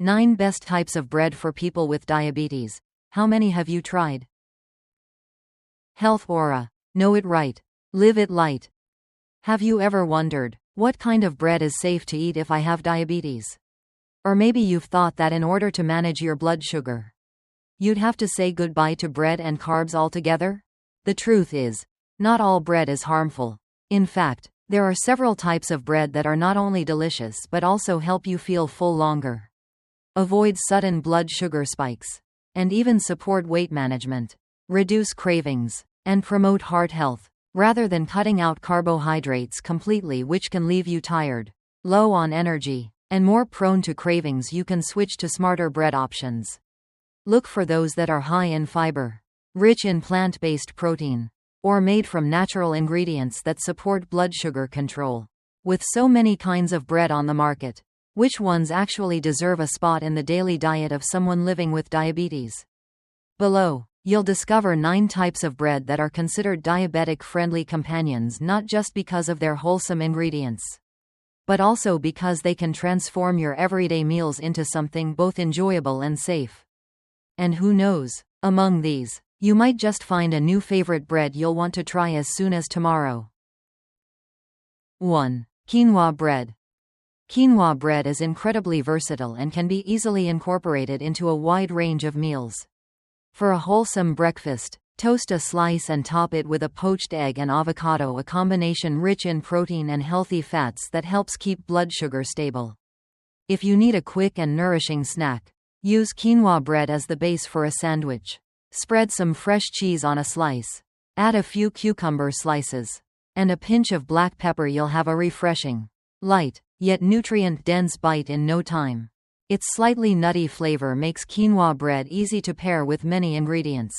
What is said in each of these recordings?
9 best types of bread for people with diabetes. How many have you tried? Health Aura. Know it right. Live it light. Have you ever wondered, what kind of bread is safe to eat if I have diabetes? Or maybe you've thought that in order to manage your blood sugar, you'd have to say goodbye to bread and carbs altogether? The truth is, not all bread is harmful. In fact, there are several types of bread that are not only delicious but also help you feel full longer, avoid sudden blood sugar spikes, and even support weight management, reduce cravings, and promote heart health, rather than cutting out carbohydrates completely, which can leave you tired, low on energy, and more prone to cravings. You can switch to smarter bread options. Look for those that are high in fiber, rich in plant-based protein, or made from natural ingredients that support blood sugar control. With so many kinds of bread on the market, which ones actually deserve a spot in the daily diet of someone living with diabetes? Below, you'll discover 9 types of bread that are considered diabetic-friendly companions, not just because of their wholesome ingredients, but also because they can transform your everyday meals into something both enjoyable and safe. And who knows, among these, you might just find a new favorite bread you'll want to try as soon as tomorrow. 1. Quinoa Bread. Quinoa bread is incredibly versatile and can be easily incorporated into a wide range of meals. For a wholesome breakfast, toast a slice and top it with a poached egg and avocado, a combination rich in protein and healthy fats that helps keep blood sugar stable. If you need a quick and nourishing snack, use quinoa bread as the base for a sandwich. Spread some fresh cheese on a slice. Add a few cucumber slices and a pinch of black pepper. You'll have a refreshing, light, yet nutrient-dense bite in no time. Its slightly nutty flavor makes quinoa bread easy to pair with many ingredients.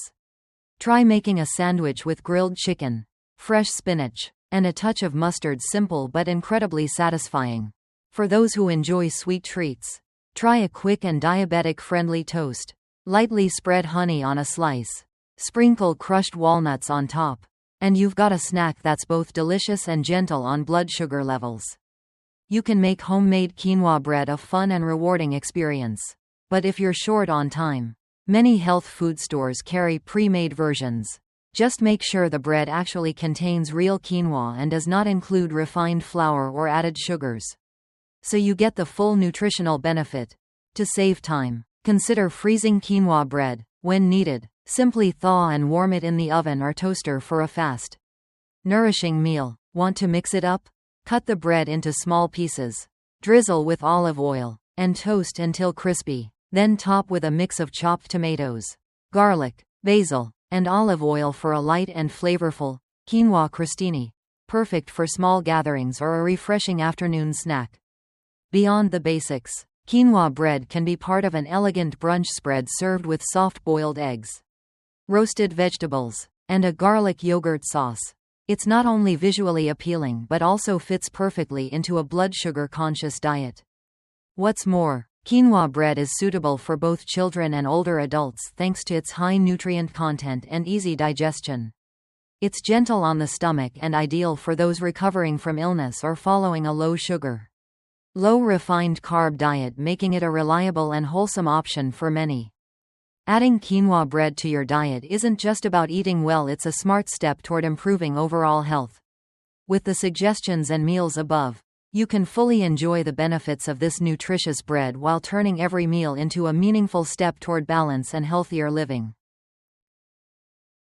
Try making a sandwich with grilled chicken, fresh spinach, and a touch of mustard. Simple but incredibly satisfying. For those who enjoy sweet treats, try a quick and diabetic-friendly toast. Lightly spread honey on a slice. Sprinkle crushed walnuts on top. And you've got a snack that's both delicious and gentle on blood sugar levels. You can make homemade quinoa bread a fun and rewarding experience. But if you're short on time, many health food stores carry pre-made versions. Just make sure the bread actually contains real quinoa and does not include refined flour or added sugars, so you get the full nutritional benefit. To save time, consider freezing quinoa bread. When needed, simply thaw and warm it in the oven or toaster for a fast, nourishing meal. Want to mix it up? Cut the bread into small pieces. Drizzle with olive oil, and toast until crispy. Then top with a mix of chopped tomatoes, garlic, basil, and olive oil for a light and flavorful quinoa crostini. Perfect for small gatherings or a refreshing afternoon snack. Beyond the basics, quinoa bread can be part of an elegant brunch spread served with soft-boiled eggs, roasted vegetables, and a garlic yogurt sauce. It's not only visually appealing but also fits perfectly into a blood sugar-conscious diet. What's more, quinoa bread is suitable for both children and older adults thanks to its high nutrient content and easy digestion. It's gentle on the stomach and ideal for those recovering from illness or following a low-sugar, low-refined carb diet, making it a reliable and wholesome option for many. Adding quinoa bread to your diet isn't just about eating well, it's a smart step toward improving overall health. With the suggestions and meals above, you can fully enjoy the benefits of this nutritious bread while turning every meal into a meaningful step toward balance and healthier living.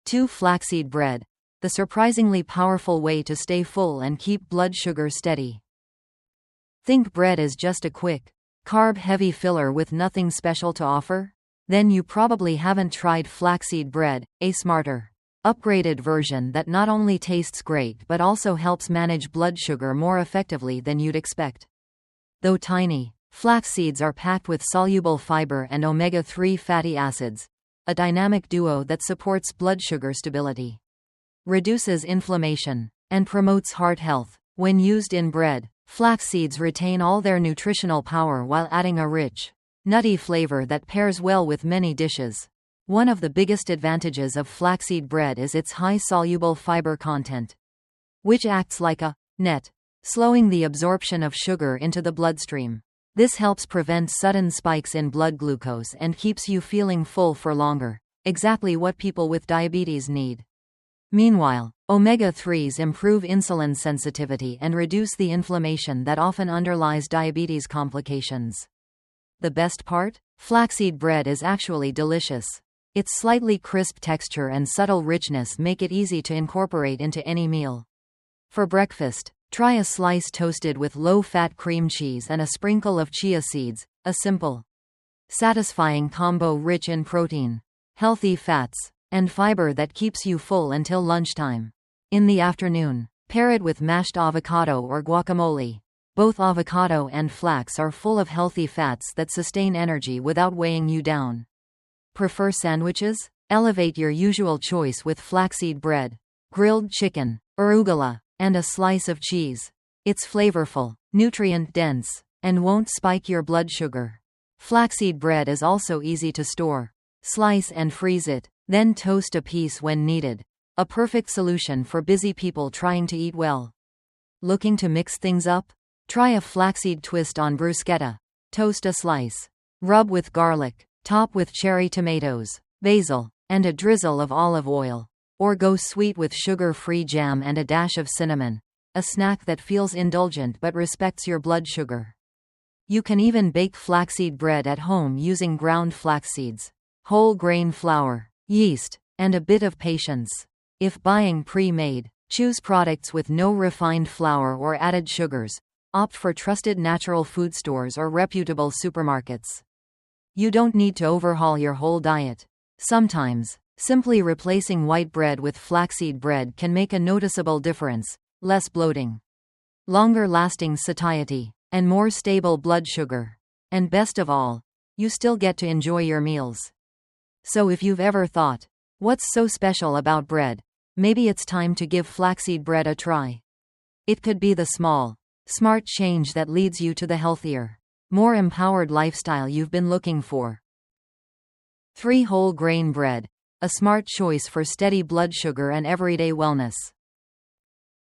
2. Flaxseed bread. The surprisingly powerful way to stay full and keep blood sugar steady. Think bread is just a quick, carb-heavy filler with nothing special to offer? Then you probably haven't tried flaxseed bread, a smarter, upgraded version that not only tastes great but also helps manage blood sugar more effectively than you'd expect. Though tiny, flax seeds are packed with soluble fiber and omega-3 fatty acids, a dynamic duo that supports blood sugar stability, reduces inflammation, and promotes heart health. When used in bread, flax seeds retain all their nutritional power while adding a rich, nutty flavor that pairs well with many dishes. One of the biggest advantages of flaxseed bread is its high soluble fiber content, which acts like a net, slowing the absorption of sugar into the bloodstream. This helps prevent sudden spikes in blood glucose and keeps you feeling full for longer, exactly what people with diabetes need. Meanwhile, omega-3s improve insulin sensitivity and reduce the inflammation that often underlies diabetes complications. The best part? Flaxseed bread is actually delicious. Its slightly crisp texture and subtle richness make it easy to incorporate into any meal. For breakfast, try a slice toasted with low-fat cream cheese and a sprinkle of chia seeds, a simple, satisfying combo rich in protein, healthy fats, and fiber that keeps you full until lunchtime. In the afternoon, pair it with mashed avocado or guacamole. Both avocado and flax are full of healthy fats that sustain energy without weighing you down. Prefer sandwiches? Elevate your usual choice with flaxseed bread, grilled chicken, arugula, and a slice of cheese. It's flavorful, nutrient-dense, and won't spike your blood sugar. Flaxseed bread is also easy to store. Slice and freeze it, then toast a piece when needed. A perfect solution for busy people trying to eat well. Looking to mix things up? Try a flaxseed twist on bruschetta. Toast a slice. Rub with garlic. Top with cherry tomatoes, basil, and a drizzle of olive oil. Or go sweet with sugar-free jam and a dash of cinnamon. A snack that feels indulgent but respects your blood sugar. You can even bake flaxseed bread at home using ground flax seeds, whole grain flour, yeast, and a bit of patience. If buying pre-made, choose products with no refined flour or added sugars. Opt for trusted natural food stores or reputable supermarkets. You don't need to overhaul your whole diet. Sometimes, simply replacing white bread with flaxseed bread can make a noticeable difference. Less bloating, longer-lasting satiety, and more stable blood sugar. And best of all, you still get to enjoy your meals. So if you've ever thought, what's so special about bread? Maybe it's time to give flaxseed bread a try. It could be the small, smart change that leads you to the healthier, more empowered lifestyle you've been looking for. 3. Whole grain bread, a smart choice for steady blood sugar and everyday wellness.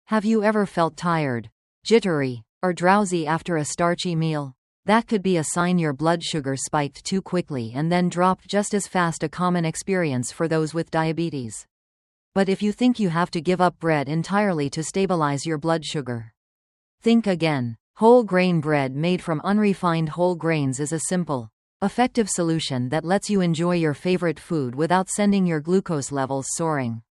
Have you ever felt tired, jittery, or drowsy after a starchy meal? That could be a sign your blood sugar spiked too quickly and then dropped just as fast, a common experience for those with diabetes. But if you think you have to give up bread entirely to stabilize your blood sugar, think again. Whole grain bread made from unrefined whole grains is a simple, effective solution that lets you enjoy your favorite food without sending your glucose levels soaring.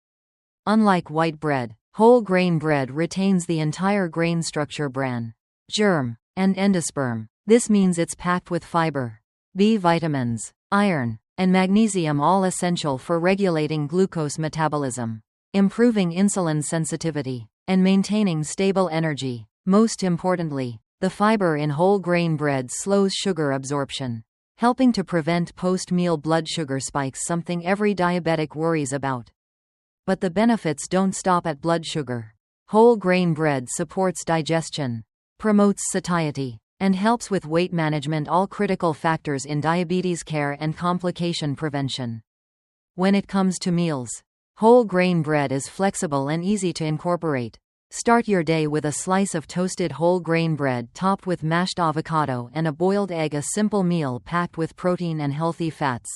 Unlike white bread, whole grain bread retains the entire grain structure, bran, germ, and endosperm. This means it's packed with fiber, B vitamins, iron, and magnesium, all essential for regulating glucose metabolism, improving insulin sensitivity, and maintaining stable energy. Most importantly, the fiber in whole grain bread slows sugar absorption, helping to prevent post-meal blood sugar spikes, something every diabetic worries about. But the benefits don't stop at blood sugar. Whole grain bread supports digestion, promotes satiety, and helps with weight management, all critical factors in diabetes care and complication prevention. When it comes to meals, whole grain bread is flexible and easy to incorporate. Start your day with a slice of toasted whole grain bread topped with mashed avocado and a boiled egg, a simple meal packed with protein and healthy fats.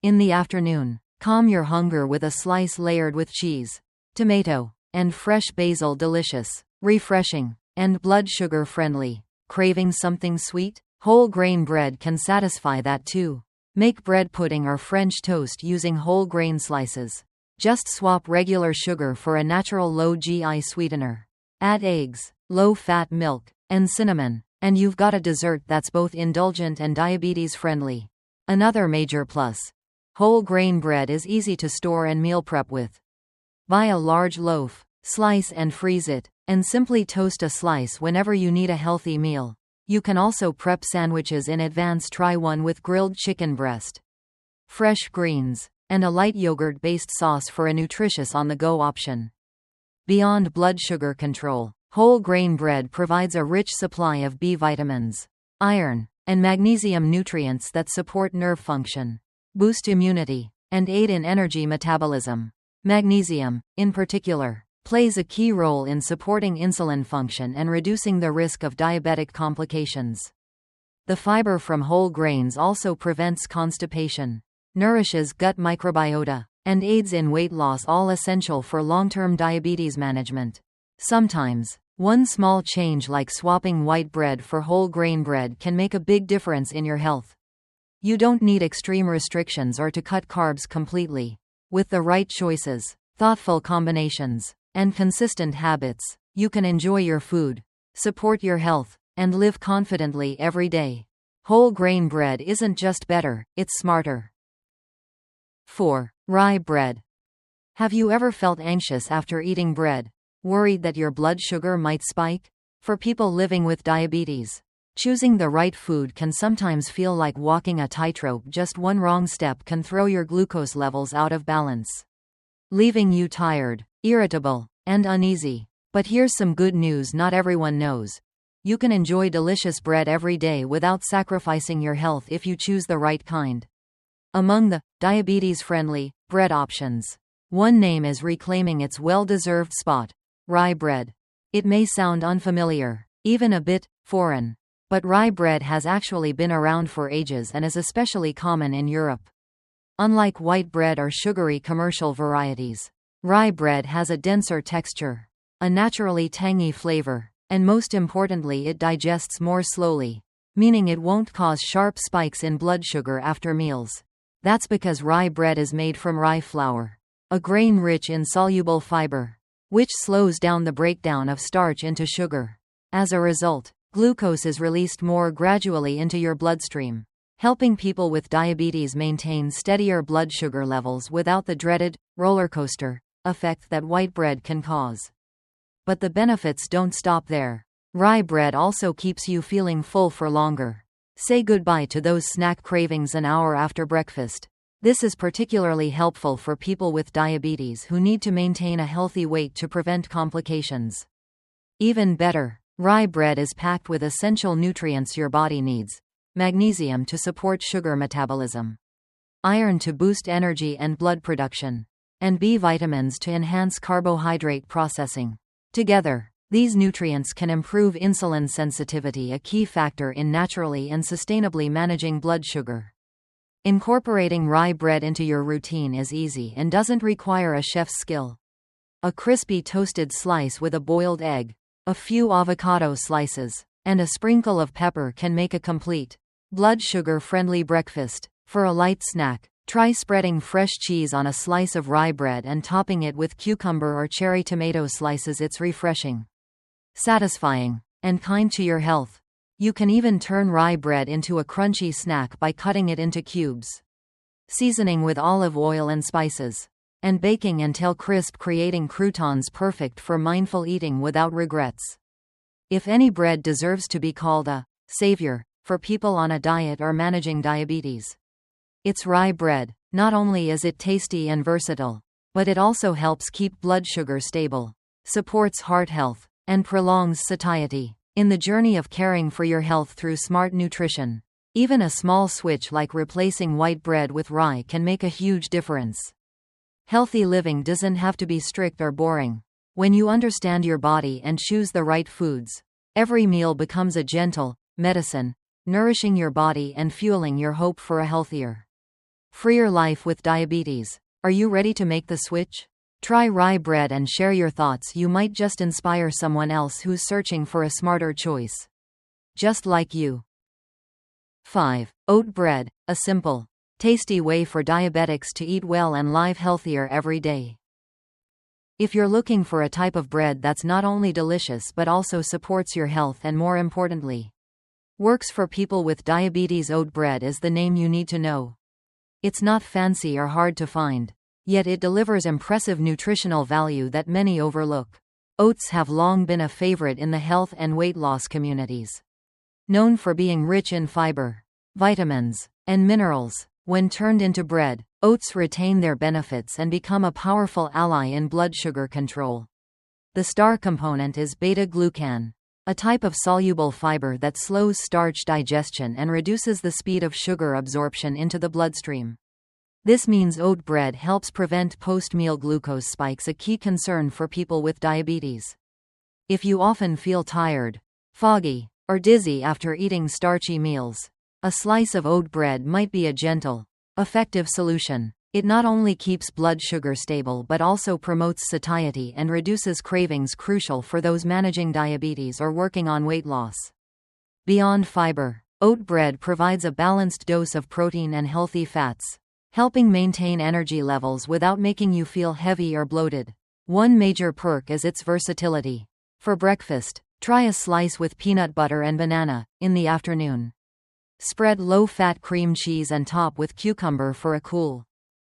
In the afternoon, calm your hunger with a slice layered with cheese, tomato, and fresh basil. Delicious, refreshing, and blood sugar friendly. Craving something sweet? Whole grain bread can satisfy that too. Make bread pudding or French toast using whole grain slices. Just swap regular sugar for a natural low GI sweetener. Add eggs, low-fat milk, and cinnamon, and you've got a dessert that's both indulgent and diabetes-friendly. Another major plus: whole grain bread is easy to store and meal prep with. Buy a large loaf, slice and freeze it, and simply toast a slice whenever you need a healthy meal. You can also prep sandwiches in advance. Try one with grilled chicken breast, fresh greens, and a light yogurt-based sauce for a nutritious on-the-go option. Beyond blood sugar control, whole grain bread provides a rich supply of B vitamins, iron, and magnesium, nutrients that support nerve function, boost immunity, and aid in energy metabolism. Magnesium, in particular, plays a key role in supporting insulin function and reducing the risk of diabetic complications. The fiber from whole grains also prevents constipation, nourishes gut microbiota, and aids in weight loss, all essential for long-term diabetes management. Sometimes, one small change like swapping white bread for whole grain bread can make a big difference in your health. You don't need extreme restrictions or to cut carbs completely. With the right choices, thoughtful combinations, and consistent habits, you can enjoy your food, support your health, and live confidently every day. Whole grain bread isn't just better, it's smarter. 4. Rye bread. Have you ever felt anxious after eating bread? Worried that your blood sugar might spike? For people living with diabetes, choosing the right food can sometimes feel like walking a tightrope. Just one wrong step can throw your glucose levels out of balance, leaving you tired, irritable, and uneasy. But here's some good news not everyone knows. You can enjoy delicious bread every day without sacrificing your health if you choose the right kind. Among the diabetes-friendly bread options, one name is reclaiming its well-deserved spot: rye bread. It may sound unfamiliar, even a bit foreign, but rye bread has actually been around for ages and is especially common in Europe. Unlike white bread or sugary commercial varieties, rye bread has a denser texture, a naturally tangy flavor, and most importantly, it digests more slowly, meaning it won't cause sharp spikes in blood sugar after meals. That's because rye bread is made from rye flour, a grain rich in soluble fiber, which slows down the breakdown of starch into sugar. As a result, glucose is released more gradually into your bloodstream, helping people with diabetes maintain steadier blood sugar levels without the dreaded roller coaster effect that white bread can cause. But the benefits don't stop there. Rye bread also keeps you feeling full for longer. Say goodbye to those snack cravings an hour after breakfast. This is particularly helpful for people with diabetes who need to maintain a healthy weight to prevent complications. Even better, rye bread is packed with essential nutrients your body needs: magnesium to support sugar metabolism, iron to boost energy and blood production, and B vitamins to enhance carbohydrate processing. Together, these nutrients can improve insulin sensitivity, a key factor in naturally and sustainably managing blood sugar. Incorporating rye bread into your routine is easy and doesn't require a chef's skill. A crispy toasted slice with a boiled egg, a few avocado slices, and a sprinkle of pepper can make a complete, blood sugar-friendly breakfast. For a light snack, try spreading fresh cheese on a slice of rye bread and topping it with cucumber or cherry tomato slices. It's refreshing, satisfying, and kind to your health. You can even turn rye bread into a crunchy snack by cutting it into cubes, seasoning with olive oil and spices, and baking until crisp, creating croutons perfect for mindful eating without regrets. If any bread deserves to be called a savior for people on a diet or managing diabetes, it's rye bread. Not only is it tasty and versatile, but it also helps keep blood sugar stable, supports heart health, and prolongs satiety. In the journey of caring for your health through smart nutrition, even a small switch like replacing white bread with rye can make a huge difference. Healthy living doesn't have to be strict or boring. When you understand your body and choose the right foods, every meal becomes a gentle medicine, nourishing your body and fueling your hope for a healthier, freer life with diabetes. Are you ready to make the switch? Try rye bread and share your thoughts. You might just inspire someone else who's searching for a smarter choice, just like you. 5. Oat bread, a simple, tasty way for diabetics to eat well and live healthier every day. If you're looking for a type of bread that's not only delicious but also supports your health and, more importantly, works for people with diabetes, oat bread is the name you need to know. It's not fancy or hard to find, yet it delivers impressive nutritional value that many overlook. Oats have long been a favorite in the health and weight loss communities. Known for being rich in fiber, vitamins, and minerals, when turned into bread, oats retain their benefits and become a powerful ally in blood sugar control. The star component is beta-glucan, a type of soluble fiber that slows starch digestion and reduces the speed of sugar absorption into the bloodstream. This means oat bread helps prevent post-meal glucose spikes, a key concern for people with diabetes. If you often feel tired, foggy, or dizzy after eating starchy meals. A slice of oat bread might be a gentle, effective solution. It not only keeps blood sugar stable but also promotes satiety and reduces cravings, crucial for those managing diabetes or working on weight loss. Beyond fiber, oat bread provides a balanced dose of protein and healthy fats, helping maintain energy levels without making you feel heavy or bloated. One major perk is its versatility. For breakfast, try a slice with peanut butter and banana. In the afternoon, spread low-fat cream cheese and top with cucumber for a cool,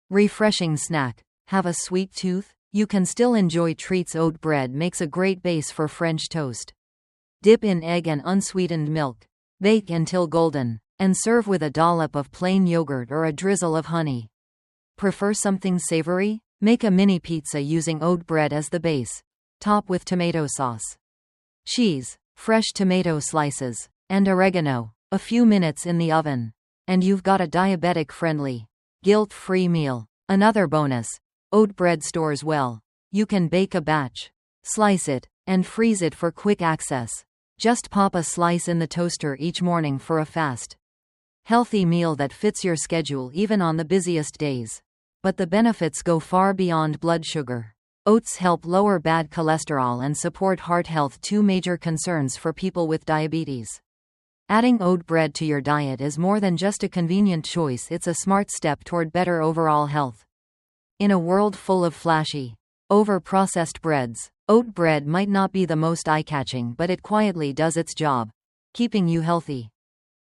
refreshing snack. Have a sweet tooth? You can still enjoy treats. Oat bread makes a great base for French toast. Dip in egg and unsweetened milk. Bake until golden, and serve with a dollop of plain yogurt or a drizzle of honey. Prefer something savory? Make a mini pizza using oat bread as the base. Top with tomato sauce, cheese, fresh tomato slices, and oregano. A few minutes in the oven, and you've got a diabetic-friendly, guilt-free meal. Another bonus: oat bread stores well. You can bake a batch, slice it, and freeze it for quick access. Just pop a slice in the toaster each morning for a fast, healthy meal that fits your schedule even on the busiest days. But the benefits go far beyond blood sugar. Oats help lower bad cholesterol and support heart health, two major concerns for people with diabetes. Adding oat bread to your diet is more than just a convenient choice, it's a smart step toward better overall health. In a world full of flashy, over-processed breads, oat bread might not be the most eye-catching, but it quietly does its job, keeping you healthy,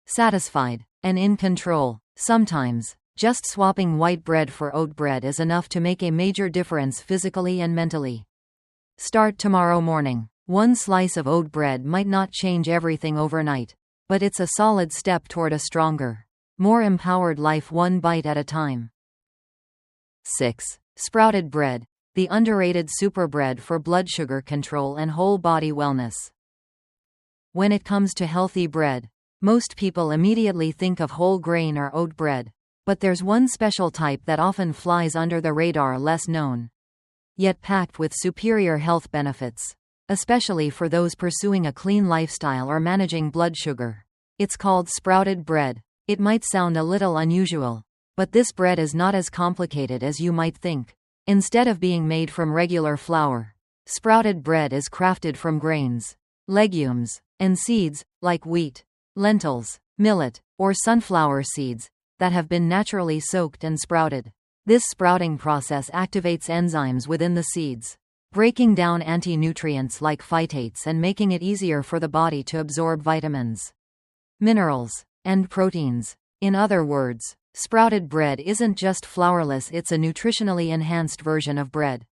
satisfied, and in control. Sometimes, just swapping white bread for oat bread is enough to make a major difference physically and mentally. Start tomorrow morning. One slice of oat bread might not change everything overnight, but it's a solid step toward a stronger, more empowered life, one bite at a time. 6. Sprouted bread, the underrated super bread for blood sugar control and whole body wellness. When it comes to healthy bread, most people immediately think of whole grain or oat bread. But there's one special type that often flies under the radar, less known, yet packed with superior health benefits, especially for those pursuing a clean lifestyle or managing blood sugar. It's called sprouted bread. It might sound a little unusual, but this bread is not as complicated as you might think. Instead of being made from regular flour, sprouted bread is crafted from grains, legumes, and seeds, like wheat, lentils, millet, or sunflower seeds, that have been naturally soaked and sprouted. This sprouting process activates enzymes within the seeds, breaking down anti-nutrients like phytates and making it easier for the body to absorb vitamins, minerals, and proteins. In other words, sprouted bread isn't just flourless, it's a nutritionally enhanced version of bread.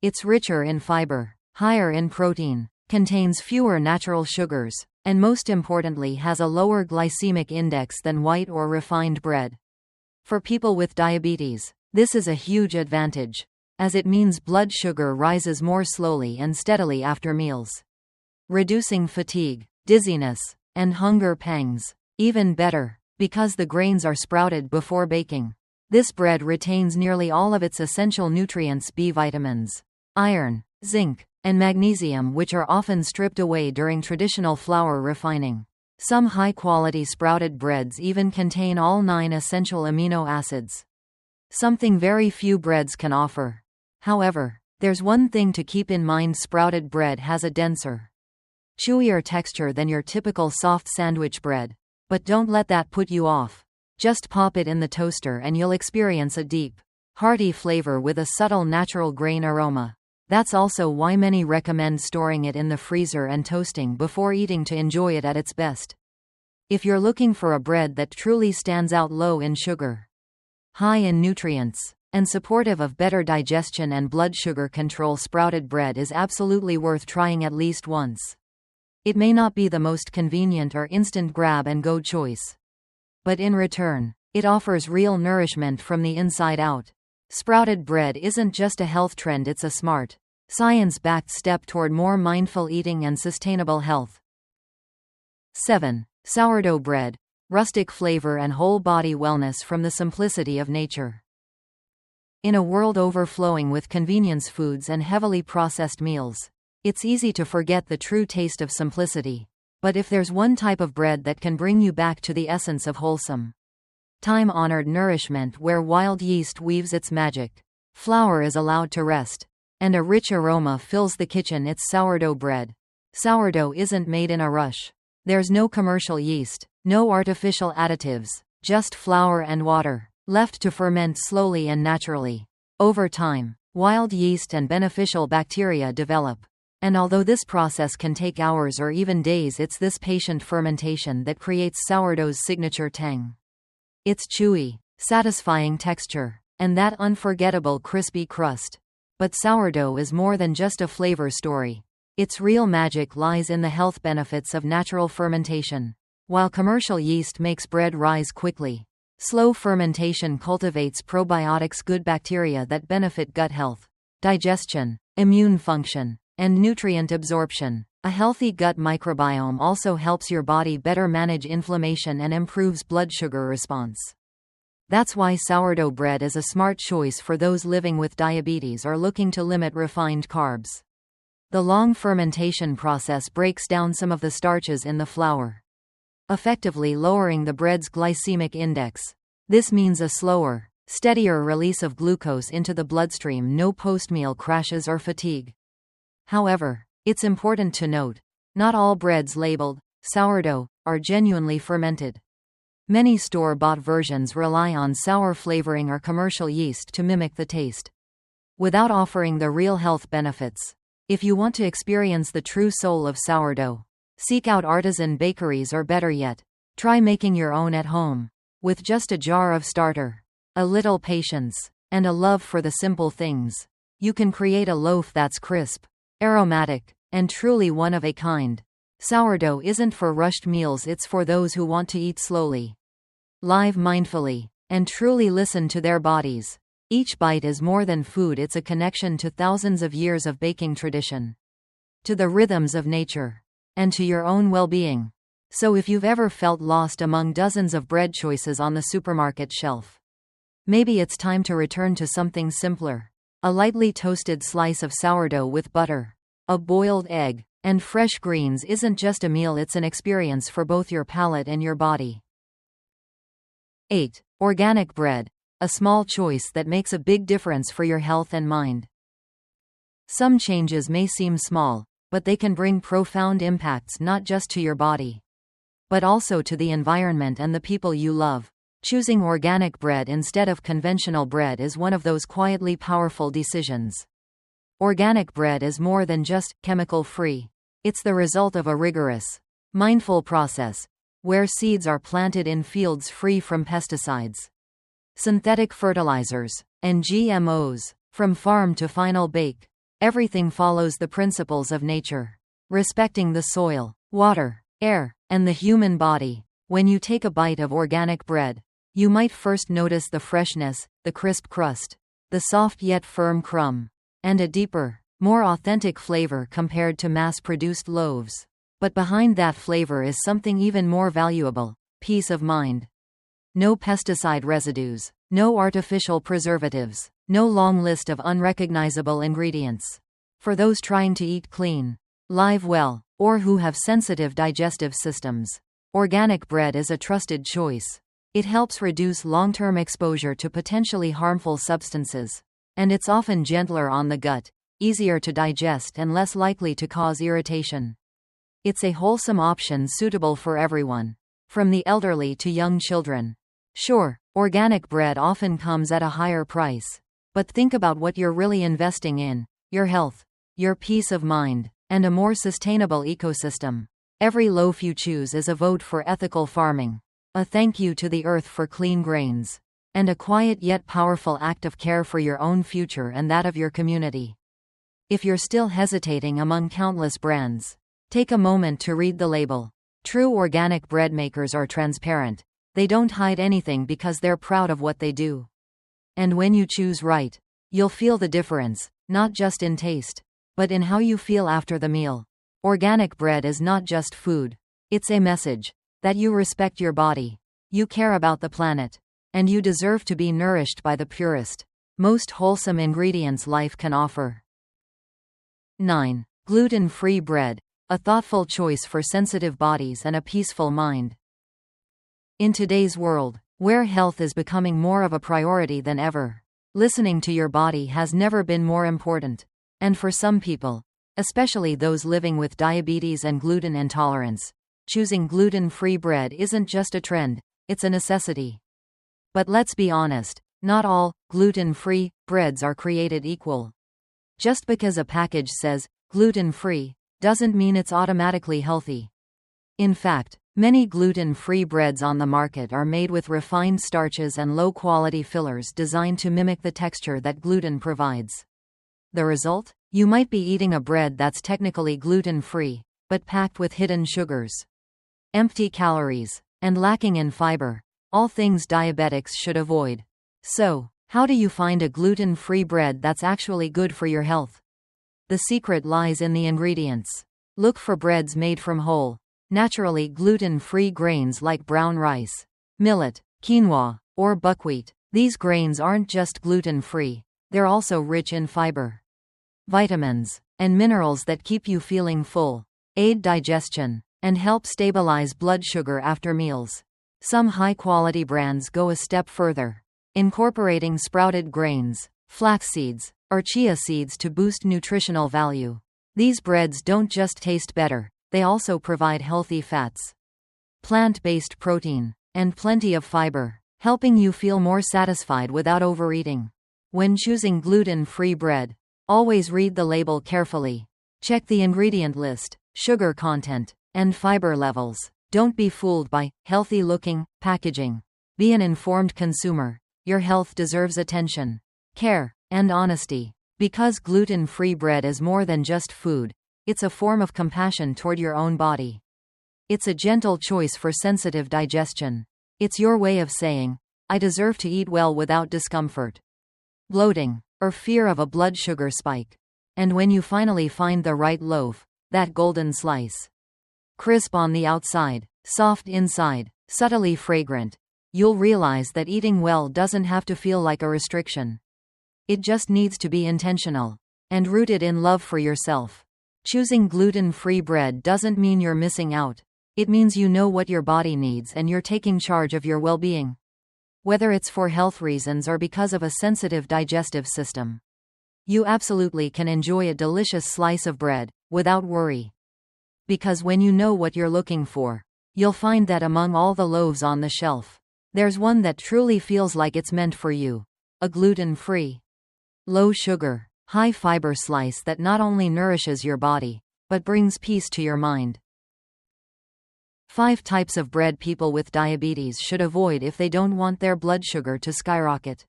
It's richer in fiber, higher in protein, contains fewer natural sugars, and most importantly has a lower glycemic index than white or refined bread. For people with diabetes, this is a huge advantage, as it means blood sugar rises more slowly and steadily after meals, reducing fatigue, dizziness, and hunger pangs. Even better, because the grains are sprouted before baking, this bread retains nearly all of its essential nutrients: B vitamins, iron, zinc, and magnesium, which are often stripped away during traditional flour refining. Some high-quality sprouted breads even contain all 9 essential amino acids, something very few breads can offer. However, there's one thing to keep in mind: sprouted bread has a denser, chewier texture than your typical soft sandwich bread. But don't let that put you off. Just pop it in the toaster and you'll experience a deep, hearty flavor with a subtle natural grain aroma. That's also why many recommend storing it in the freezer and toasting before eating to enjoy it at its best. If you're looking for a bread that truly stands out, low in sugar, high in nutrients, and supportive of better digestion and blood sugar control, sprouted bread is absolutely worth trying at least once. It may not be the most convenient or instant grab-and-go choice, but in return, it offers real nourishment from the inside out. Sprouted bread isn't just a health trend, it's a smart, science-backed step toward more mindful eating and sustainable health. 7. Sourdough bread, rustic flavor and whole body wellness from the simplicity of nature. In a world overflowing with convenience foods and heavily processed meals, it's easy to forget the true taste of simplicity. But if there's one type of bread that can bring you back to the essence of wholesome, time-honored nourishment where wild yeast weaves its magic, flour is allowed to rest, and a rich aroma fills the kitchen, it's sourdough bread. Sourdough isn't made in a rush. There's no commercial yeast, no artificial additives, just flour and water, left to ferment slowly and naturally. Over time, wild yeast and beneficial bacteria develop. And although this process can take hours or even days, it's this patient fermentation that creates sourdough's signature tang. Its chewy, satisfying texture, and that unforgettable crispy crust. But sourdough is more than just a flavor story. Its real magic lies in the health benefits of natural fermentation. While commercial yeast makes bread rise quickly, slow fermentation cultivates probiotics, good bacteria that benefit gut health, digestion, immune function, and nutrient absorption. A healthy gut microbiome also helps your body better manage inflammation and improves blood sugar response. That's why sourdough bread is a smart choice for those living with diabetes or looking to limit refined carbs. The long fermentation process breaks down some of the starches in the flour, effectively lowering the bread's glycemic index. This means a slower, steadier release of glucose into the bloodstream, no post-meal crashes or fatigue. However, it's important to note, not all breads labeled sourdough are genuinely fermented. Many store-bought versions rely on sour flavoring or commercial yeast to mimic the taste, without offering the real health benefits. If you want to experience the true soul of sourdough, seek out artisan bakeries, or better yet, try making your own at home. With just a jar of starter, a little patience, and a love for the simple things, you can create a loaf that's crisp, aromatic, and truly one of a kind. Sourdough isn't for rushed meals, it's for those who want to eat slowly, live mindfully, and truly listen to their bodies. Each bite is more than food, it's a connection to thousands of years of baking tradition, to the rhythms of nature, and to your own well-being. So if you've ever felt lost among dozens of bread choices on the supermarket shelf, maybe it's time to return to something simpler. A lightly toasted slice of sourdough with butter, a boiled egg, and fresh greens isn't just a meal, it's an experience for both your palate and your body. 8. Organic bread. A small choice that makes a big difference for your health and mind. Some changes may seem small, but they can bring profound impacts not just to your body, but also to the environment and the people you love. Choosing organic bread instead of conventional bread is one of those quietly powerful decisions. Organic bread is more than just chemical-free. It's the result of a rigorous, mindful process, where seeds are planted in fields free from pesticides, synthetic fertilizers, and GMOs. From farm to final bake, everything follows the principles of nature, respecting the soil, water, air, and the human body. When you take a bite of organic bread, you might first notice the freshness, the crisp crust, the soft yet firm crumb, and a deeper, more authentic flavor compared to mass-produced loaves. But behind that flavor is something even more valuable: peace of mind. No pesticide residues, no artificial preservatives, no long list of unrecognizable ingredients. For those trying to eat clean, live well, or who have sensitive digestive systems, organic bread is a trusted choice. It helps reduce long-term exposure to potentially harmful substances, and it's often gentler on the gut, easier to digest, and less likely to cause irritation. It's a wholesome option suitable for everyone, from the elderly to young children. Sure, organic bread often comes at a higher price, but think about what you're really investing in: your health, your peace of mind, and a more sustainable ecosystem. Every loaf you choose is a vote for ethical farming, a thank you to the earth for clean grains, and a quiet yet powerful act of care for your own future and that of your community. If you're still hesitating among countless brands, take a moment to read the label. True organic bread makers are transparent. They don't hide anything because they're proud of what they do. And when you choose right, you'll feel the difference, not just in taste, but in how you feel after the meal. Organic bread is not just food. It's a message that you respect your body, you care about the planet, and you deserve to be nourished by the purest, most wholesome ingredients life can offer. 9. Gluten-Free Bread. a thoughtful choice for sensitive bodies and a peaceful mind. In today's world, where health is becoming more of a priority than ever, listening to your body has never been more important. And for some people, especially those living with diabetes and gluten intolerance, choosing gluten-free bread isn't just a trend, it's a necessity. But let's be honest, not all gluten-free breads are created equal. Just because a package says gluten-free doesn't mean it's automatically healthy. In fact, many gluten-free breads on the market are made with refined starches and low-quality fillers designed to mimic the texture that gluten provides. The result? You might be eating a bread that's technically gluten-free, but packed with hidden sugars, empty calories, and lacking in fiber, all things diabetics should avoid. So, how do you find a gluten-free bread that's actually good for your health? The secret lies in the ingredients. Look for breads made from whole, naturally gluten-free grains like brown rice, millet, quinoa, or buckwheat. These grains aren't just gluten-free, they're also rich in fiber, vitamins, and minerals that keep you feeling full, aid digestion, and help stabilize blood sugar after meals. Some high-quality brands go a step further, incorporating sprouted grains, flax seeds, or chia seeds to boost nutritional value. These breads don't just taste better, they also provide healthy fats, plant-based protein, and plenty of fiber, helping you feel more satisfied without overeating. When choosing gluten-free bread, always read the label carefully. Check the ingredient list, sugar content, and fiber levels. Don't be fooled by healthy-looking packaging. Be an informed consumer. Your health deserves attention, care, and honesty. Because gluten-free bread is more than just food, it's a form of compassion toward your own body. It's a gentle choice for sensitive digestion. It's your way of saying, I deserve to eat well without discomfort, bloating, or fear of a blood sugar spike. And when you finally find the right loaf, that golden slice, crisp on the outside, soft inside, subtly fragrant, you'll realize that eating well doesn't have to feel like a restriction. It just needs to be intentional and rooted in love for yourself. Choosing gluten-free bread doesn't mean you're missing out. It means you know what your body needs and you're taking charge of your well-being. Whether it's for health reasons or because of a sensitive digestive system, you absolutely can enjoy a delicious slice of bread without worry. Because when you know what you're looking for, you'll find that among all the loaves on the shelf, there's one that truly feels like it's meant for you. A gluten-free, low-sugar, high-fiber slice that not only nourishes your body, but brings peace to your mind. 5 types of bread people with diabetes should avoid if they don't want their blood sugar to skyrocket.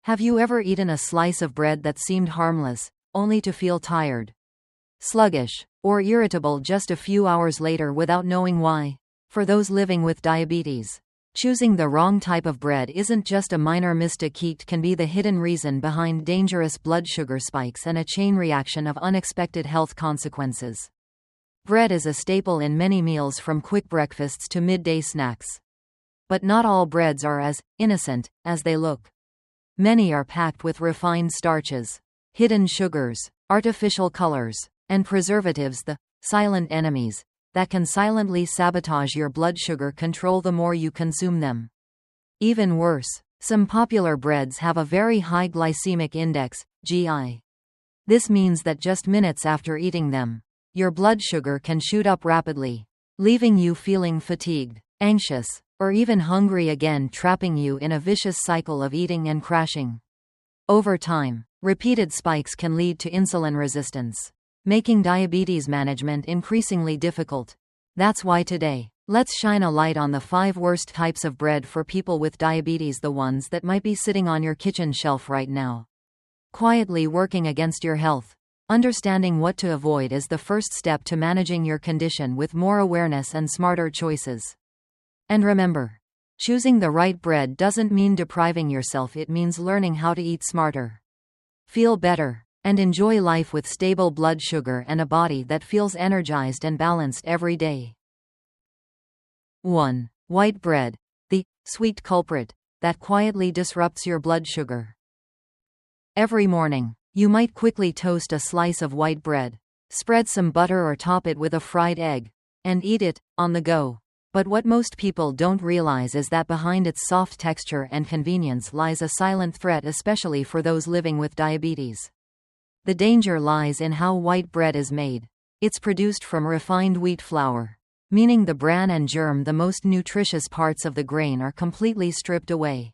Have you ever eaten a slice of bread that seemed harmless, only to feel tired, sluggish, or irritable just a few hours later without knowing why? For those living with diabetes, choosing the wrong type of bread isn't just a minor mistake, it can be the hidden reason behind dangerous blood sugar spikes and a chain reaction of unexpected health consequences. Bread is a staple in many meals from quick breakfasts to midday snacks. But not all breads are as innocent as they look. Many are packed with refined starches, hidden sugars, artificial colors, and preservatives, the silent enemies that can silently sabotage your blood sugar control the more you consume them. Even worse, some popular breads have a very high glycemic index, GI. This means that just minutes after eating them, your blood sugar can shoot up rapidly, leaving you feeling fatigued, anxious, or even hungry again, trapping you in a vicious cycle of eating and crashing. Over time, repeated spikes can lead to insulin resistance, making diabetes management increasingly difficult. That's why today, let's shine a light on the 5 worst types of bread for people with diabetes, the ones that might be sitting on your kitchen shelf right now, quietly working against your health. Understanding what to avoid is the first step to managing your condition with more awareness and smarter choices. And remember, choosing the right bread doesn't mean depriving yourself, it means learning how to eat smarter, feel better, and enjoy life with stable blood sugar and a body that feels energized and balanced every day. 1. White bread, the sweet culprit that quietly disrupts your blood sugar. Every morning, you might quickly toast a slice of white bread, Spread some butter or top it with a fried egg. And eat it, on the go. But what most people don't realize is that behind its soft texture and convenience lies a silent threat, especially for those living with diabetes. The danger lies in how white bread is made. It's produced from refined wheat flour, meaning the bran and germ, the most nutritious parts of the grain, are completely stripped away.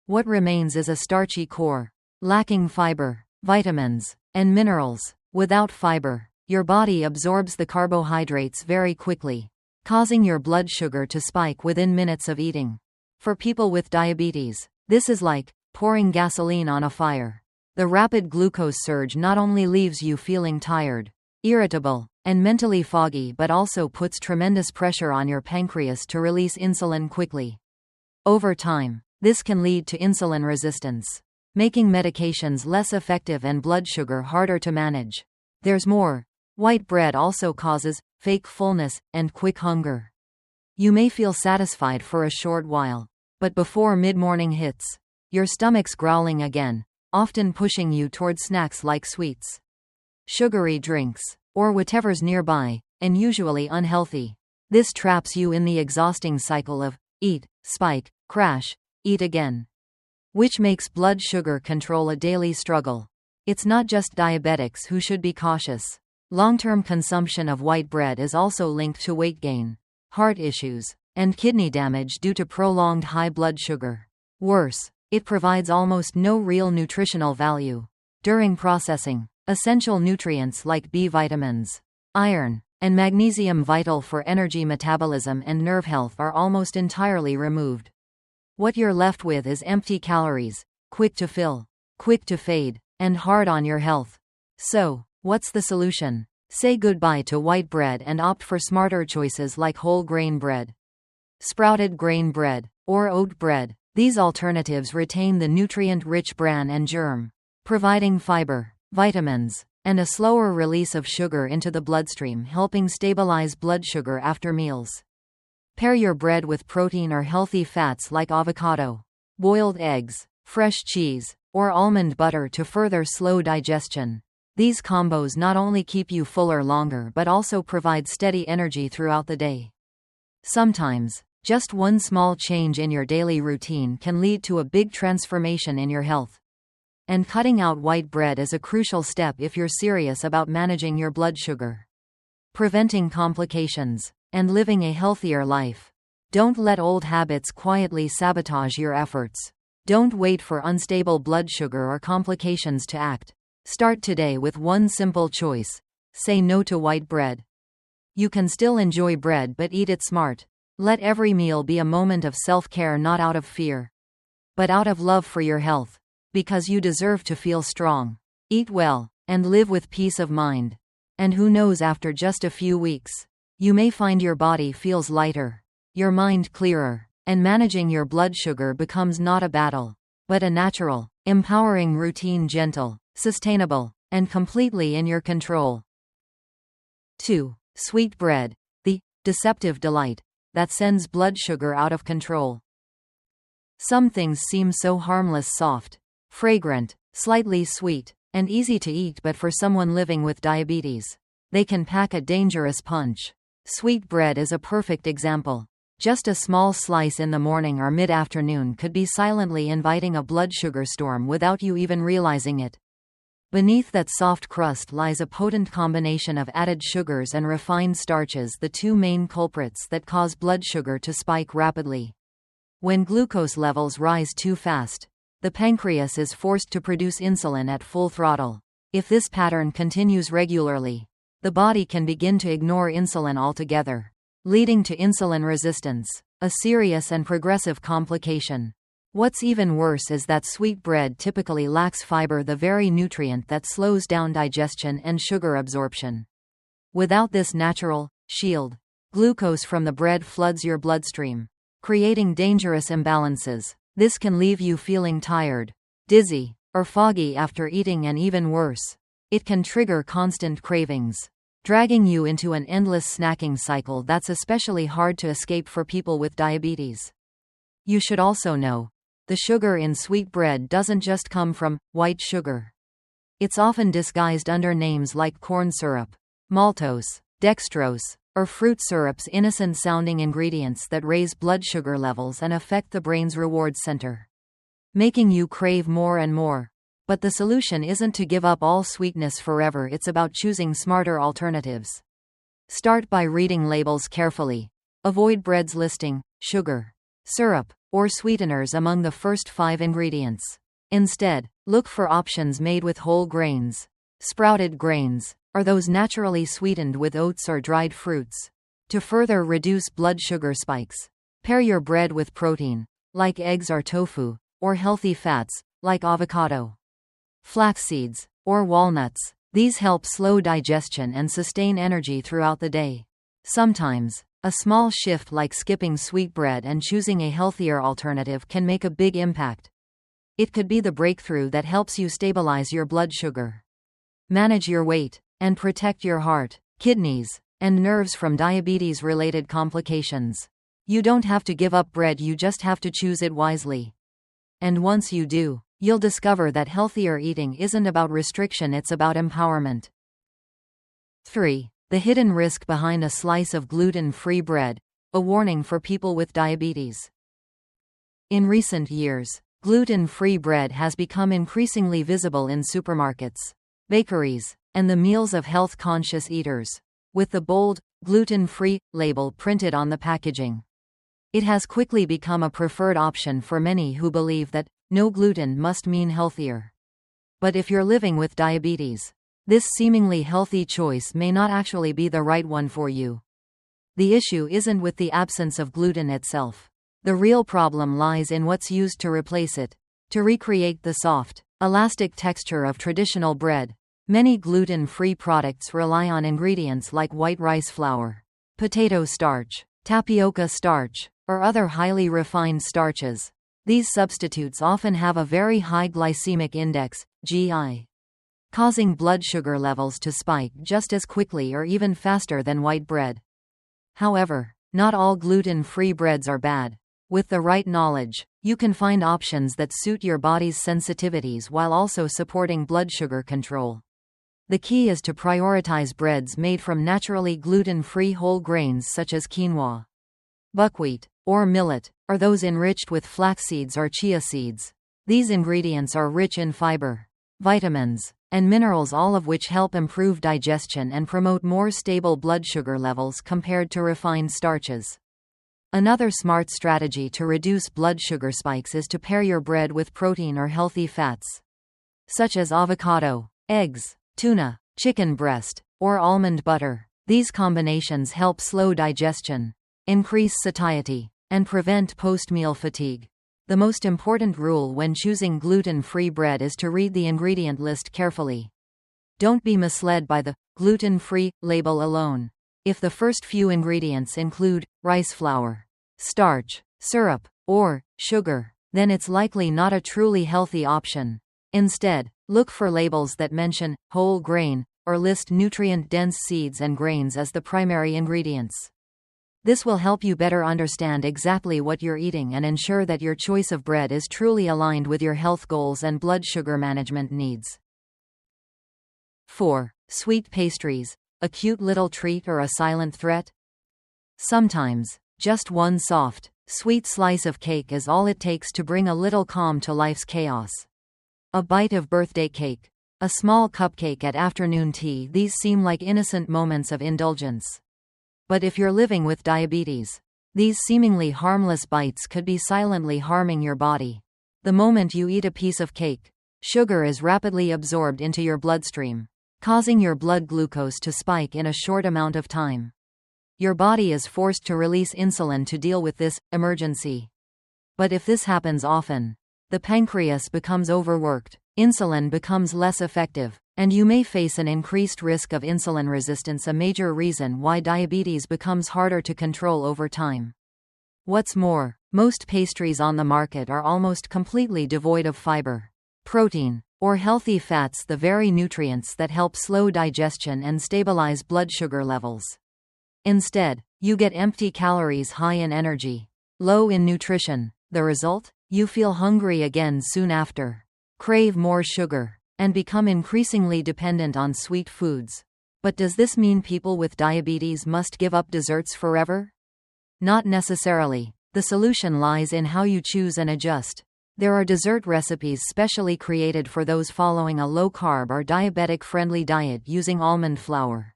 What remains is a starchy core, lacking fiber, vitamins, and minerals. Without fiber, your body absorbs the carbohydrates very quickly, causing your blood sugar to spike within minutes of eating. For people with diabetes, this is like pouring gasoline on a fire. The rapid glucose surge not only leaves you feeling tired, irritable, and mentally foggy, but also puts tremendous pressure on your pancreas to release insulin quickly. Over time, this can lead to insulin resistance, making medications less effective and blood sugar harder to manage. There's more. White bread also causes fake fullness and quick hunger. You may feel satisfied for a short while, but before mid-morning hits, your stomach's growling again, often pushing you toward snacks like sweets, sugary drinks, or whatever's nearby, and usually unhealthy. This traps you in the exhausting cycle of eat, spike, crash, eat again, which makes blood sugar control a daily struggle. It's not just diabetics who should be cautious. Long-term consumption of white bread is also linked to weight gain, heart issues, and kidney damage due to prolonged high blood sugar. Worse, it provides almost no real nutritional value. During processing, essential nutrients like B vitamins, iron, and magnesium, vital for energy metabolism and nerve health, are almost entirely removed. What you're left with is empty calories, quick to fill, quick to fade, and hard on your health. So, what's the solution? Say goodbye to white bread and opt for smarter choices like whole grain bread, sprouted grain bread, or oat bread. These alternatives retain the nutrient-rich bran and germ, providing fiber, vitamins, and a slower release of sugar into the bloodstream, helping stabilize blood sugar after meals. Pair your bread with protein or healthy fats like avocado, boiled eggs, fresh cheese, or almond butter to further slow digestion. These combos not only keep you fuller longer but also provide steady energy throughout the day. Sometimes, just one small change in your daily routine can lead to a big transformation in your health. And cutting out white bread is a crucial step if you're serious about managing your blood sugar, preventing complications, and living a healthier life. Don't let old habits quietly sabotage your efforts. Don't wait for unstable blood sugar or complications to act. Start today with one simple choice. Say no to white bread. You can still enjoy bread, but eat it smart. Let every meal be a moment of self-care, not out of fear, but out of love for your health. Because you deserve to feel strong. Eat well, and live with peace of mind. And who knows, after just a few weeks, you may find your body feels lighter, your mind clearer, and managing your blood sugar becomes not a battle, but a natural, empowering routine, gentle, sustainable, and completely in your control. 2. Sweet bread, the deceptive delight that sends blood sugar out of control. Some things seem so harmless, soft, fragrant, slightly sweet, and easy to eat, but for someone living with diabetes, they can pack a dangerous punch. Sweet bread is a perfect example. Just a small slice in the morning or mid-afternoon could be silently inviting a blood sugar storm without you even realizing it. Beneath that soft crust lies a potent combination of added sugars and refined starches, the two main culprits that cause blood sugar to spike rapidly. When glucose levels rise too fast, the pancreas is forced to produce insulin at full throttle. If this pattern continues regularly, the body can begin to ignore insulin altogether, leading to insulin resistance, a serious and progressive complication. What's even worse is that sweet bread typically lacks fiber, the very nutrient that slows down digestion and sugar absorption. Without this natural shield, glucose from the bread floods your bloodstream, creating dangerous imbalances. This can leave you feeling tired, dizzy, or foggy after eating, and even worse, it can trigger constant cravings, dragging you into an endless snacking cycle that's especially hard to escape for people with diabetes. You should also know, the sugar in sweet bread doesn't just come from white sugar. It's often disguised under names like corn syrup, maltose, dextrose, or fruit syrups, innocent-sounding ingredients that raise blood sugar levels and affect the brain's reward center, making you crave more and more. But the solution isn't to give up all sweetness forever, it's about choosing smarter alternatives. Start by reading labels carefully. Avoid bread's listing, sugar, syrup, or sweeteners among the first 5 ingredients. Instead, look for options made with whole grains, sprouted grains, or those naturally sweetened with oats or dried fruits. To further reduce blood sugar spikes, pair your bread with protein, like eggs or tofu, or healthy fats, like avocado, flax seeds, or walnuts. These help slow digestion and sustain energy throughout the day. Sometimes, a small shift like skipping sweet bread and choosing a healthier alternative can make a big impact. It could be the breakthrough that helps you stabilize your blood sugar, manage your weight, and protect your heart, kidneys, and nerves from diabetes-related complications. You don't have to give up bread, you just have to choose it wisely. And once you do, you'll discover that healthier eating isn't about restriction, it's about empowerment. 3. The hidden risk behind a slice of gluten-free bread, a warning for people with diabetes. In recent years, gluten-free bread has become increasingly visible in supermarkets, bakeries, and the meals of health-conscious eaters, with the bold, gluten-free label printed on the packaging. It has quickly become a preferred option for many who believe that no gluten must mean healthier. But if you're living with diabetes, this seemingly healthy choice may not actually be the right one for you. The issue isn't with the absence of gluten itself. The real problem lies in what's used to replace it. To recreate the soft, elastic texture of traditional bread, many gluten-free products rely on ingredients like white rice flour, potato starch, tapioca starch, or other highly refined starches. These substitutes often have a very high glycemic index, GI, causing blood sugar levels to spike just as quickly or even faster than white bread. However, not all gluten-free breads are bad. With the right knowledge, you can find options that suit your body's sensitivities while also supporting blood sugar control. The key is to prioritize breads made from naturally gluten-free whole grains such as quinoa, buckwheat, or millet, or those enriched with flax seeds or chia seeds. These ingredients are rich in fiber, vitamins, and minerals, all of which help improve digestion and promote more stable blood sugar levels compared to refined starches. Another smart strategy to reduce blood sugar spikes is to pair your bread with protein or healthy fats, such as avocado, eggs, tuna, chicken breast, or almond butter. These combinations help slow digestion, increase satiety, and prevent post-meal fatigue. The most important rule when choosing gluten-free bread is to read the ingredient list carefully. Don't be misled by the gluten-free label alone. If the first few ingredients include rice flour, starch, syrup, or sugar, then it's likely not a truly healthy option. Instead, look for labels that mention whole grain or list nutrient-dense seeds and grains as the primary ingredients. This will help you better understand exactly what you're eating and ensure that your choice of bread is truly aligned with your health goals and blood sugar management needs. 4. Sweet pastries, a cute little treat or a silent threat? Sometimes, just one soft, sweet slice of cake is all it takes to bring a little calm to life's chaos. A bite of birthday cake, a small cupcake at afternoon tea, these seem like innocent moments of indulgence. But if you're living with diabetes, these seemingly harmless bites could be silently harming your body. The moment you eat a piece of cake, sugar is rapidly absorbed into your bloodstream, causing your blood glucose to spike in a short amount of time. Your body is forced to release insulin to deal with this emergency. But if this happens often, the pancreas becomes overworked, insulin becomes less effective, and you may face an increased risk of insulin resistance, a major reason why diabetes becomes harder to control over time. What's more, most pastries on the market are almost completely devoid of fiber, protein, or healthy fats, the very nutrients that help slow digestion and stabilize blood sugar levels. Instead, you get empty calories, high in energy, low in nutrition. The result? You feel hungry again soon after, crave more sugar, and become increasingly dependent on sweet foods. But does this mean people with diabetes must give up desserts forever? Not necessarily. The solution lies in how you choose and adjust. There are dessert recipes specially created for those following a low-carb or diabetic-friendly diet using almond flour,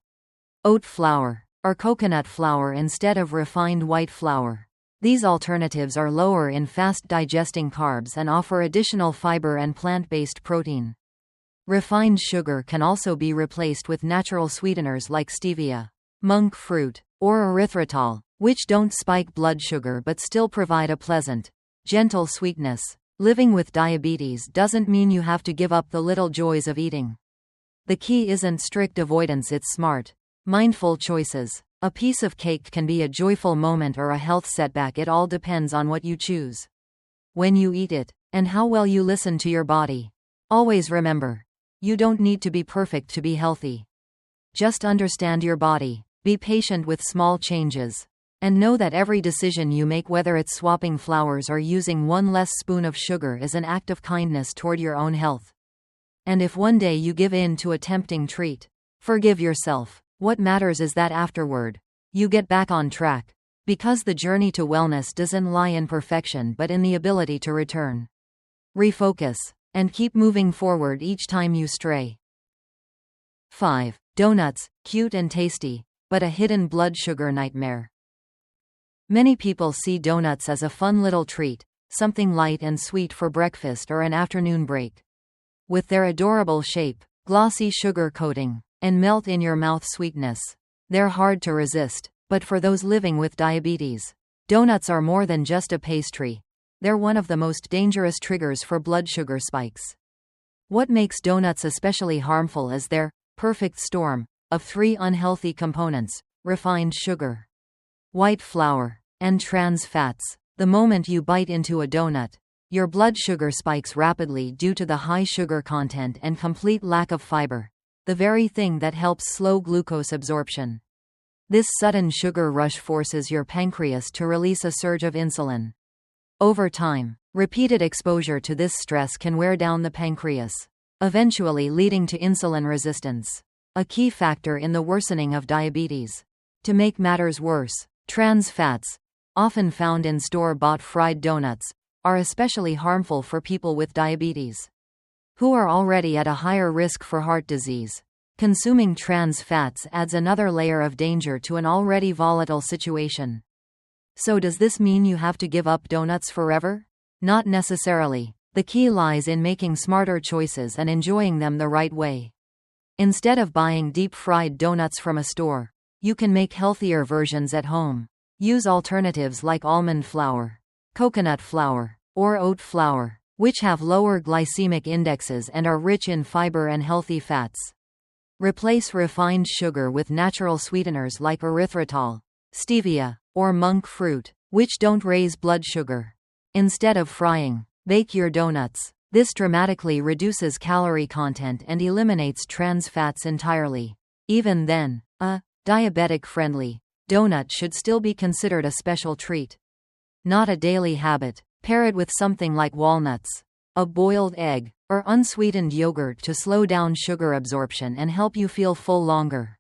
oat flour, or coconut flour instead of refined white flour. These alternatives are lower in fast-digesting carbs and offer additional fiber and plant-based protein. Refined sugar can also be replaced with natural sweeteners like stevia, monk fruit, or erythritol, which don't spike blood sugar but still provide a pleasant, gentle sweetness. Living with diabetes doesn't mean you have to give up the little joys of eating. The key isn't strict avoidance, it's smart, mindful choices. A piece of cake can be a joyful moment or a health setback. It all depends on what you choose, when you eat it, and how well you listen to your body. Always remember, you don't need to be perfect to be healthy. Just understand your body, be patient with small changes, and know that every decision you make, whether it's swapping flours or using one less spoon of sugar, is an act of kindness toward your own health. And if one day you give in to a tempting treat, forgive yourself. What matters is that afterward, you get back on track. Because the journey to wellness doesn't lie in perfection but in the ability to return, refocus, and keep moving forward each time you stray. 5. Donuts, cute and tasty, but a hidden blood sugar nightmare. Many people see donuts as a fun little treat, something light and sweet for breakfast or an afternoon break. With their adorable shape, glossy sugar coating, and melt-in-your-mouth sweetness, they're hard to resist. But for those living with diabetes, donuts are more than just a pastry. They're one of the most dangerous triggers for blood sugar spikes. What makes donuts especially harmful is their perfect storm of three unhealthy components: refined sugar, white flour, and trans fats. The moment you bite into a donut, your blood sugar spikes rapidly due to the high sugar content and complete lack of fiber, the very thing that helps slow glucose absorption. This sudden sugar rush forces your pancreas to release a surge of insulin. Over time, repeated exposure to this stress can wear down the pancreas, eventually leading to insulin resistance, a key factor in the worsening of diabetes. To make matters worse, trans fats, often found in store-bought fried donuts, are especially harmful for people with diabetes, who are already at a higher risk for heart disease. Consuming trans fats adds another layer of danger to an already volatile situation. So does this mean you have to give up donuts forever? Not necessarily. The key lies in making smarter choices and enjoying them the right way. Instead of buying deep-fried donuts from a store, you can make healthier versions at home. Use alternatives like almond flour, coconut flour, or oat flour, which have lower glycemic indexes and are rich in fiber and healthy fats. Replace refined sugar with natural sweeteners like erythritol, stevia, or monk fruit, which don't raise blood sugar. Instead of frying, bake your donuts. This dramatically reduces calorie content and eliminates trans fats entirely. Even then, a diabetic-friendly donut should still be considered a special treat, not a daily habit. Pair it with something like walnuts, a boiled egg, or unsweetened yogurt to slow down sugar absorption and help you feel full longer.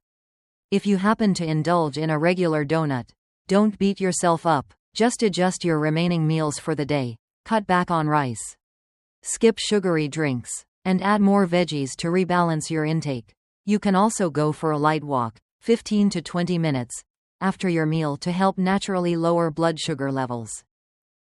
If you happen to indulge in a regular donut, don't beat yourself up. Just adjust your remaining meals for the day, cut back on rice, skip sugary drinks, and add more veggies to rebalance your intake. You can also go for a light walk, 15 to 20 minutes, after your meal to help naturally lower blood sugar levels.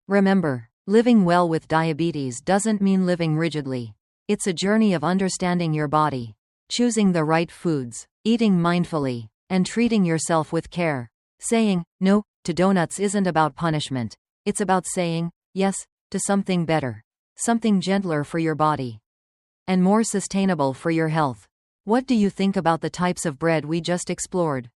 Remember, living well with diabetes doesn't mean living rigidly. It's a journey of understanding your body, choosing the right foods, eating mindfully, and treating yourself with care. Saying no to donuts isn't about punishment. It's about saying yes to something better, something gentler for your body, and more sustainable for your health. What do you think about the types of bread we just explored?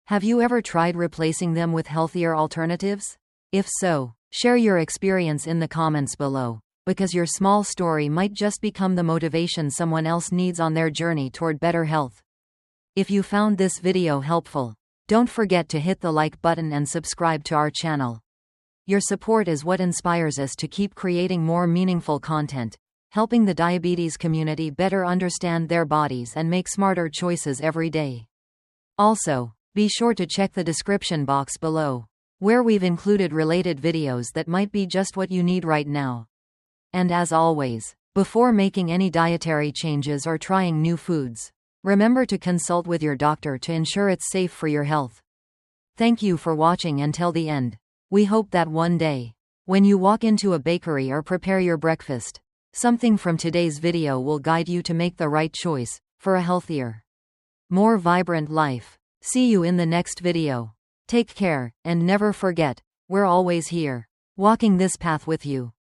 Have you ever tried replacing them with healthier alternatives? If so, share your experience in the comments below, because your small story might just become the motivation someone else needs on their journey toward better health. If you found this video helpful, don't forget to hit the like button and subscribe to our channel. Your support is what inspires us to keep creating more meaningful content, helping the diabetes community better understand their bodies and make smarter choices every day. Also, be sure to check the description box below, where we've included related videos that might be just what you need right now. And as always, before making any dietary changes or trying new foods, remember to consult with your doctor to ensure it's safe for your health. Thank you for watching until the end. We hope that one day, when you walk into a bakery or prepare your breakfast, something from today's video will guide you to make the right choice for a healthier, more vibrant life. See you in the next video. Take care, and never forget, we're always here, walking this path with you.